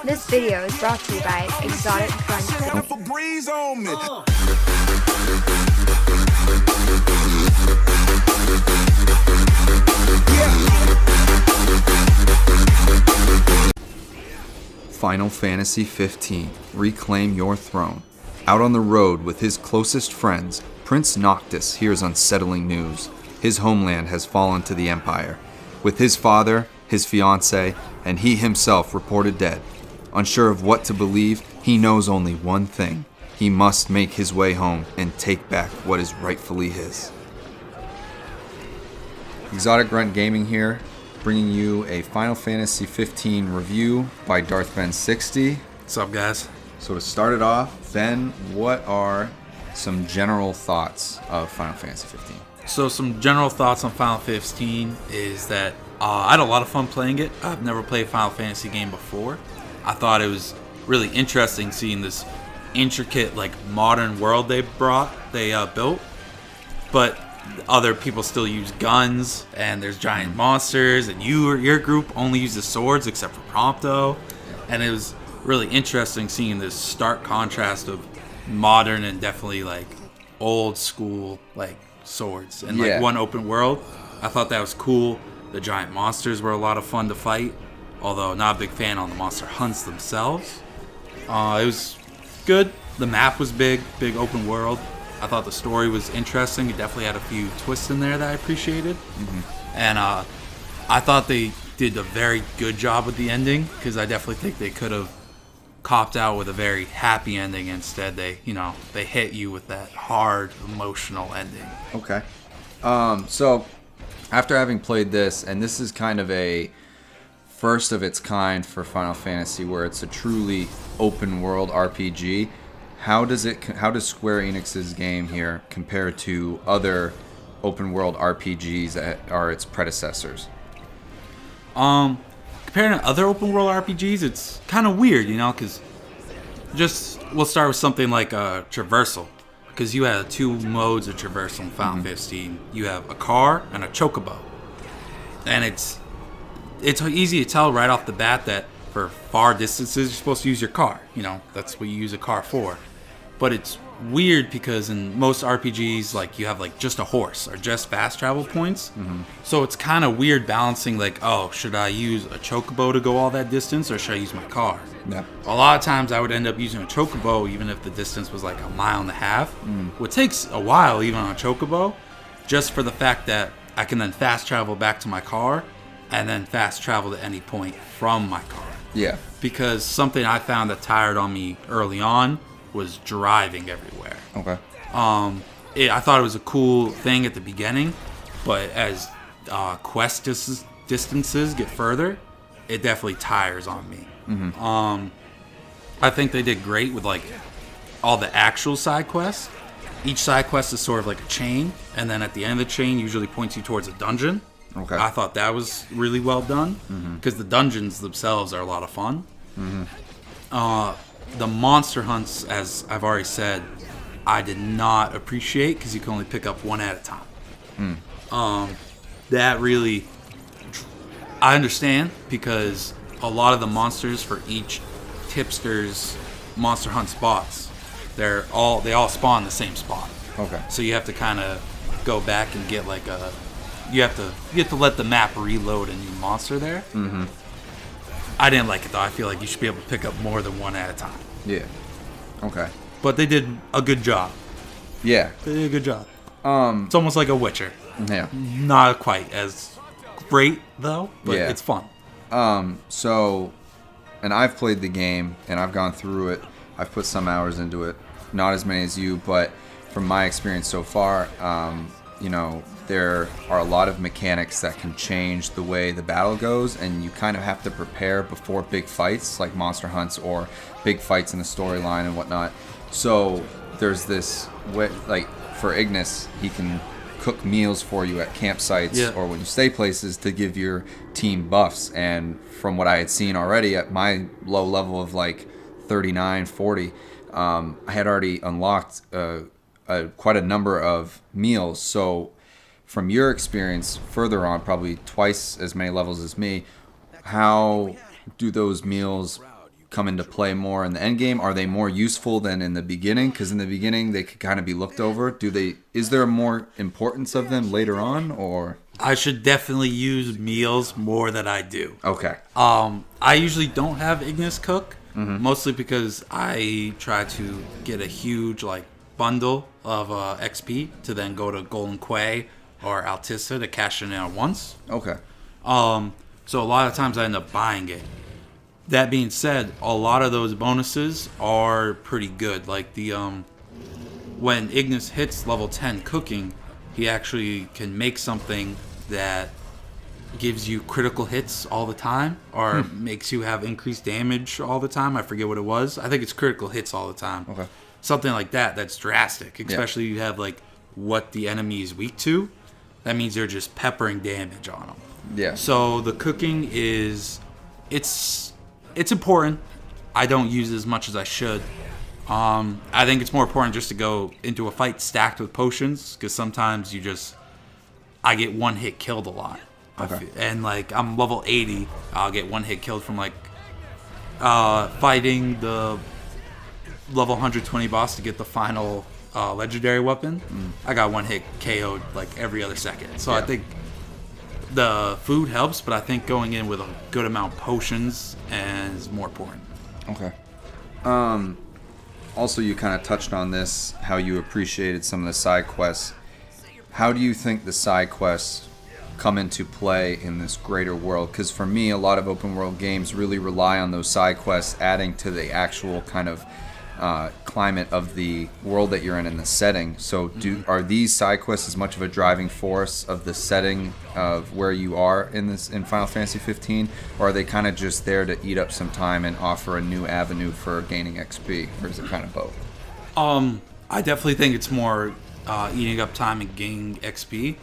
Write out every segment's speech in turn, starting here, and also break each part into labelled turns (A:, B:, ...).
A: This video is brought to you by Exotic Crunch.
B: Final Fantasy 15. Reclaim your throne. Out on the road with his closest friends, Prince Noctis hears unsettling news. His homeland has fallen to the Empire, with his father, his fiancée, and he himself reported dead. Unsure of what to believe, he knows only one thing. He must make his way home and take back what is rightfully his. Exotic Grunt Gaming here, bringing you a Final Fantasy 15 review by Darth Ben 60.
C: What's up, guys?
B: So to start it off, Ben, what are some general thoughts of Final Fantasy 15?
C: So some general thoughts on Final 15 is that I had a lot of fun playing it. I've never played a Final Fantasy game before. I thought it was really interesting seeing this intricate, modern world they built. But other people still use guns, and there's giant monsters, and your group only uses swords except for Prompto. And it was really interesting seeing this stark contrast of modern and definitely old school swords and one open world. I thought that was cool. The giant monsters were a lot of fun to fight, although not a big fan on the monster hunts themselves. It was good. The map was big open world. I thought the story was interesting. It definitely had a few twists in there that I appreciated. And I thought they did a very good job with the ending, because I definitely think they could have copped out with a very happy ending. Instead, they hit you with that hard, emotional ending.
B: Okay. So after having played this, and this is kind of a first of its kind for Final Fantasy, where it's a truly open world RPG, how does Square Enix's game here compare to other open world RPGs that are its predecessors?
C: Comparing to other open world RPGs, it's kind of weird, because we'll start with something like traversal, because you have two modes of traversal in Final 15. You have a car and a chocobo, and it's easy to tell right off the bat that for far distances you're supposed to use your car. That's what you use a car for. But it's weird because in most RPGs, you have just a horse or just fast travel points. So it's kind of weird balancing should I use a chocobo to go all that distance, or should I use my car?
B: Yeah.
C: A lot of times I would end up using a chocobo even if the distance was a mile and a half. What takes a while even on a chocobo, just for the fact that I can then fast travel back to my car and then fast travel to any point from my car.
B: Yeah.
C: Because something I found that tired on me early on was driving everywhere.
B: Okay.
C: I thought it was a cool thing at the beginning, but as quest distances get further, it definitely tires on me. I think they did great with all the actual side quests. Each side quest is sort of like a chain, and then at the end of the chain usually points you towards a dungeon.
B: Okay.
C: I thought that was really well done, because the dungeons themselves are a lot of fun. The monster hunts, as I've already said, I did not appreciate, because you can only pick up one at a time. That really, I understand, because a lot of the monsters for each tipster's monster hunt spots, they all spawn in the same spot.
B: Okay.
C: So you have to kind of go back and get you have to let the map reload a new monster there. I didn't like it though. I feel like you should be able to pick up more than one at a time.
B: Yeah. Okay.
C: But they did a good job.
B: Yeah.
C: They did a good job. It's almost like a Witcher.
B: Yeah.
C: Not quite as great though, but it's fun.
B: So, and I've played the game and I've gone through it. I've put some hours into it. Not as many as you, but from my experience so far, there are a lot of mechanics that can change the way the battle goes, and you kind of have to prepare before big fights, like monster hunts or big fights in the storyline and whatnot. So there's this way, for Ignis, he can cook meals for you at campsites or when you stay places to give your team buffs. And from what I had seen already at my low level of 39, 40, I had already unlocked quite a number of meals. So from your experience further on, probably twice as many levels as me, how do those meals come into play more in the end game? Are they more useful than in the beginning? Because in the beginning they could kind of be looked over. Is there more importance of them later on, or?
C: I should definitely use meals more than I do.
B: Okay.
C: I usually don't have Ignis cook, mostly because I try to get a huge bundle of XP to then go to Golden Quay or Altissa to cash it in at once.
B: Okay.
C: So a lot of times I end up buying it. That being said, a lot of those bonuses are pretty good. Like when Ignis hits level 10 cooking, he actually can make something that gives you critical hits all the time, or makes you have increased damage all the time. I forget what it was. I think it's critical hits all the time.
B: Okay.
C: Something like that. That's drastic. Especially you have what the enemy is weak to. That means they're just peppering damage on them.
B: Yeah.
C: So the cooking it's important. I don't use it as much as I should. I think it's more important just to go into a fight stacked with potions, because sometimes I get one hit killed a lot.
B: Okay.
C: And I'm level 80, I'll get one hit killed from fighting the level 120 boss to get the final legendary weapon. I got one hit KO'd every other second. So I think the food helps, but I think going in with a good amount of potions is more important.
B: Okay. Also, you kind of touched on this, how you appreciated some of the side quests. How do you think the side quests come into play in this greater world? Because for me, a lot of open world games really rely on those side quests adding to the actual kind of climate of the world that you're in the setting. So are these side quests as much of a driving force of the setting of where you are in Final Fantasy 15, or are they kind of just there to eat up some time and offer a new avenue for gaining XP, or is it kind of both?
C: I definitely think it's more eating up time and gaining XP.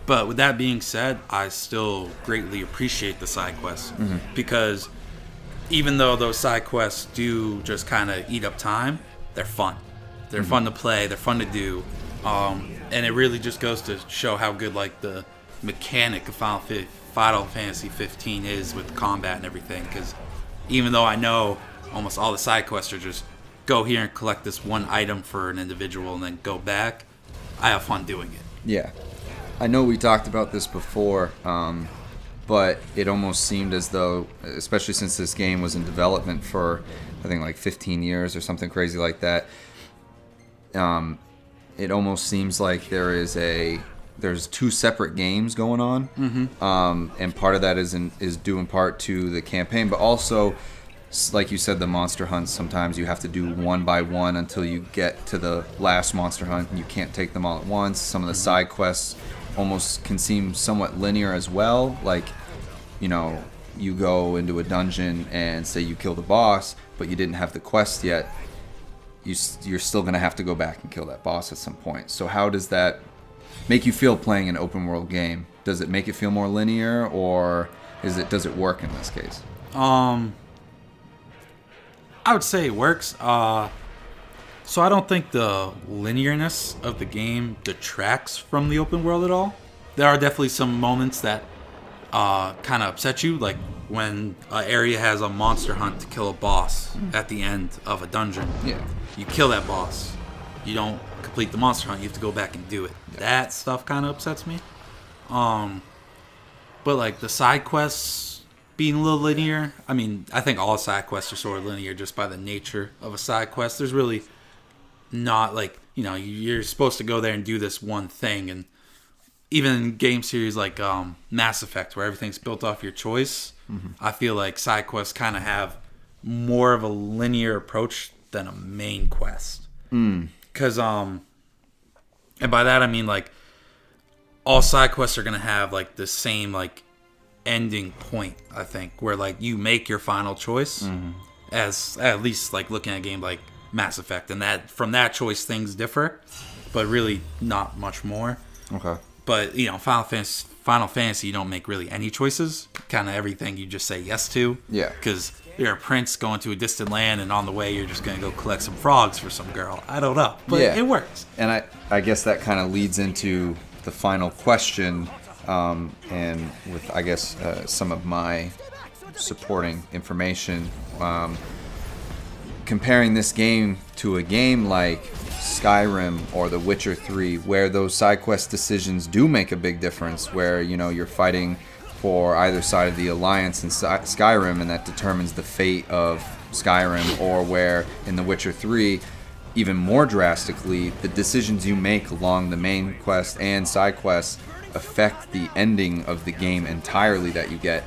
C: But with that being said, I still greatly appreciate the side quests, because even though those side quests do just kind of eat up time, they're fun. They're fun to play. They're fun to do. And it really just goes to show how good the mechanic of Final Fantasy 15 is with combat and everything. Because even though I know almost all the side quests are just go here and collect this one item for an individual and then go back, I have fun doing it.
B: Yeah. I know we talked about this before, but it almost seemed as though, especially since this game was in development for, I think, 15 years or something crazy like that, it almost seems like there's two separate games going on, and part of that is due in part to the campaign, but also, like you said, the monster hunts, sometimes you have to do one by one until you get to the last monster hunt, and you can't take them all at once. Some of the side quests almost can seem somewhat linear as well. You go into a dungeon and say you kill the boss, but you didn't have the quest yet. You're still going to have to go back and kill that boss at some point. So how does that make you feel playing an open world game? Does it make it feel more linear, or does it work in this case?
C: I would say it works. So I don't think the linearness of the game detracts from the open world at all. There are definitely some moments that kind of upset you, like when an area has a monster hunt to kill a boss at the end of a dungeon.
B: Yeah.
C: You kill that boss. You don't complete the monster hunt. You have to go back and do it. Yeah. That stuff kind of upsets me. But the side quests being a little linear, I mean, I think all side quests are sort of linear just by the nature of a side quest. There's really not you're supposed to go there and do this one thing, and even in game series like Mass Effect, where everything's built off your choice, I feel like side quests kind of have more of a linear approach than a main quest. Because and by that I mean all side quests are gonna have the same ending point, I think, where you make your final choice, as at least looking at a game like Mass Effect, and that from that choice things differ, but really not much more.
B: Okay.
C: But Final Fantasy, you don't make really any choices. Kind of everything you just say yes to.
B: Yeah.
C: Because you're a prince going to a distant land, and on the way you're just gonna go collect some frogs for some girl. I don't know, but it works.
B: And I guess that kind of leads into the final question. And with, I guess, some of my supporting information. Comparing this game to a game like Skyrim or The Witcher 3, where those side quest decisions do make a big difference, where you're fighting for either side of the alliance in Skyrim, and that determines the fate of Skyrim, or where in The Witcher 3, even more drastically, the decisions you make along the main quest and side quests affect the ending of the game entirely that you get.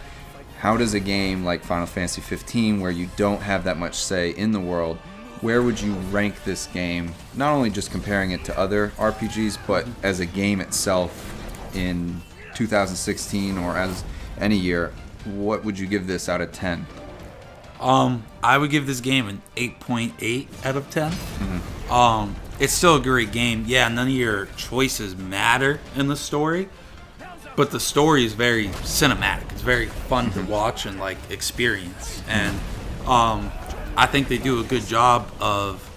B: How does a game like Final Fantasy 15, where you don't have that much say in the world, where would you rank this game, not only just comparing it to other RPGs, but as a game itself in 2016 or as any year? What would you give this out of 10?
C: I would give this game an 8.8 out of 10. It's still a great game. Yeah, none of your choices matter in the story, but the story is very cinematic. It's very fun to watch and like experience. And I think they do a good job of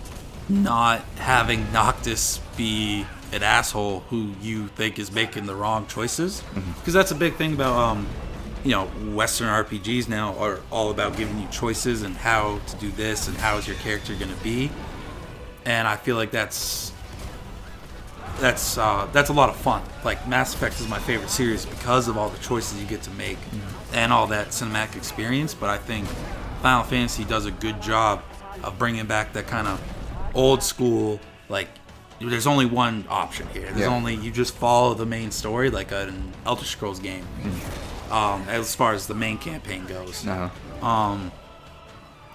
C: not having Noctis be an asshole who you think is making the wrong choices, because that's a big thing about Western RPGs now are all about giving you choices and how to do this and how is your character going to be. And I feel like that's a lot of fun. Like Mass Effect is my favorite series because of all the choices you get to make and all that cinematic experience. But I think Final Fantasy does a good job of bringing back that kind of old school, like there's only one option here. There's only, you just follow the main story like an Elder Scrolls game. As far as the main campaign goes.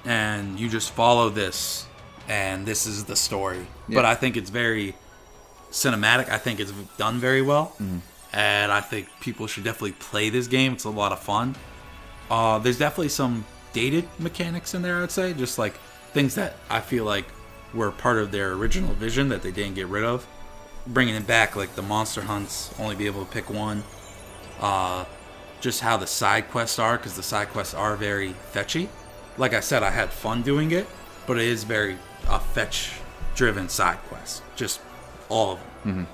C: And you just follow this, and this is the story. But I think it's very cinematic. I think it's done very well. And I think people should definitely play this game. It's a lot of fun. There's definitely some dated mechanics in there, I'd say. Just like things that I feel like were part of their original vision that they didn't get rid of. Bringing it back, like the monster hunts, only be able to pick one. Just how the side quests are, because the side quests are very fetchy. Like I said, I had fun doing it, but it is very fetch-driven side quest. Just all of them.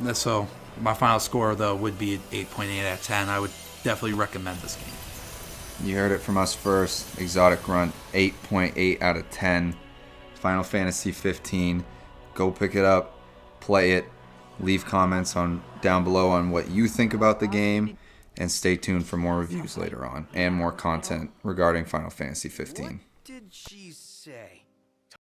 C: Yeah. So my final score, though, would be 8.8 out of 10. I would definitely recommend this game.
B: You heard it from us first. Exotic Grunt, 8.8 out of 10. Final Fantasy 15. Go pick it up, play it. Leave comments down below on what you think about the game, and stay tuned for more reviews later on and more content regarding Final Fantasy 15.
D: What did she say?